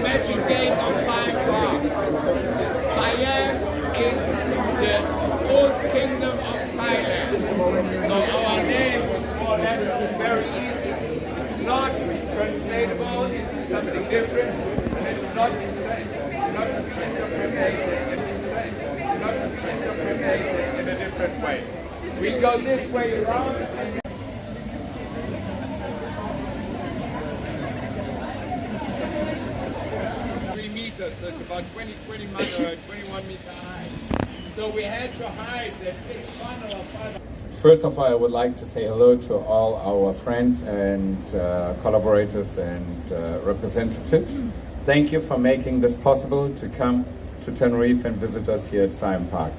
magic gate of Siam Park. Siam is the old kingdom of Thailand. So our name was more or less very easy. It's not translatable into something different, and it's not to be interpreted in a different way. We go this way around. 3 meters, so it's about 21 meter high. So we had to hide that big funnel of fire. First of all, I would like to say hello to all our friends and collaborators and representatives. Thank you for making this possible to come to Tenerife and visit us here at Siam Park.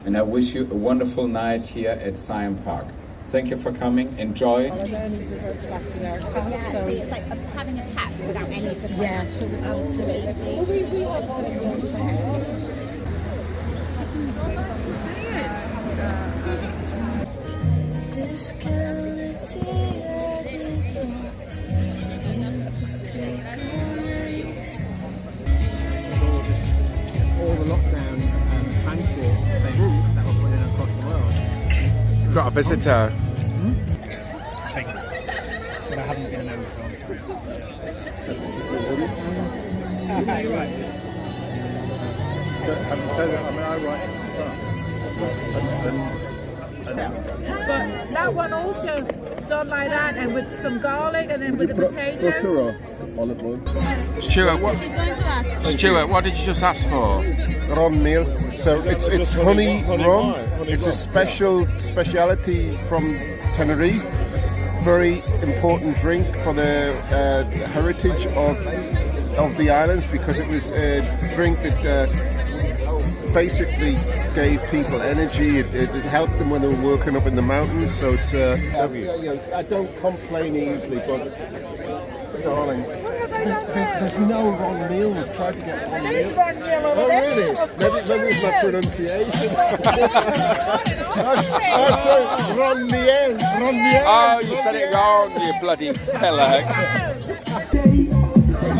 And I wish you a wonderful night here at Siam Park. Thank you for coming. Enjoy. Yeah, see, it's like having a hat without any of the Yeah, sure, absolutely. All the lockdown transport things that were put in across the world. Got a visitor. But I haven't been over from But that one also done like that, and with some garlic, and then with the potatoes. Stuart, what did you just ask for? Rum meal. So it's honey rum. It's a speciality from Tenerife. Very important drink for the heritage of the islands, because it was a drink that basically gave people energy. It helped them when they were working up in the mountains. So it's I don't complain easily, but darling, there's no wrong meal. We've tried to get wrong meal. There is one meal over Oh there. really? Maybe it's my pronunciation. Sorry, Ron Mien. Oh, you said it wrong, you bloody pillock.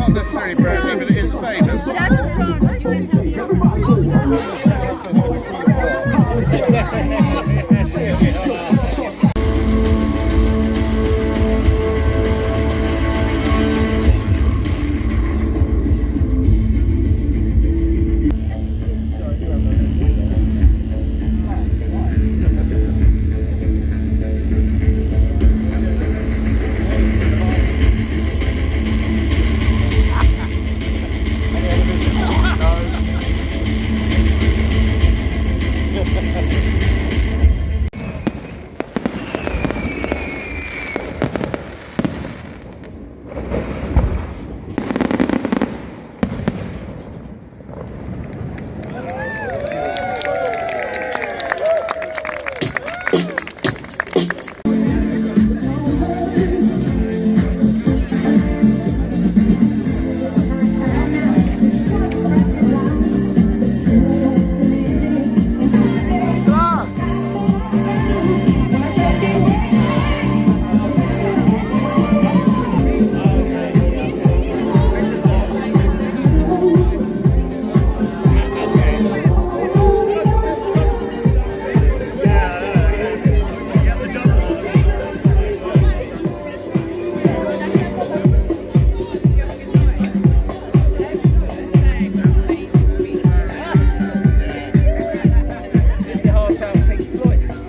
not necessarily brandy, but it is famous.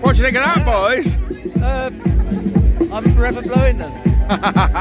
What do you think of that, boys? I'm forever blowing them.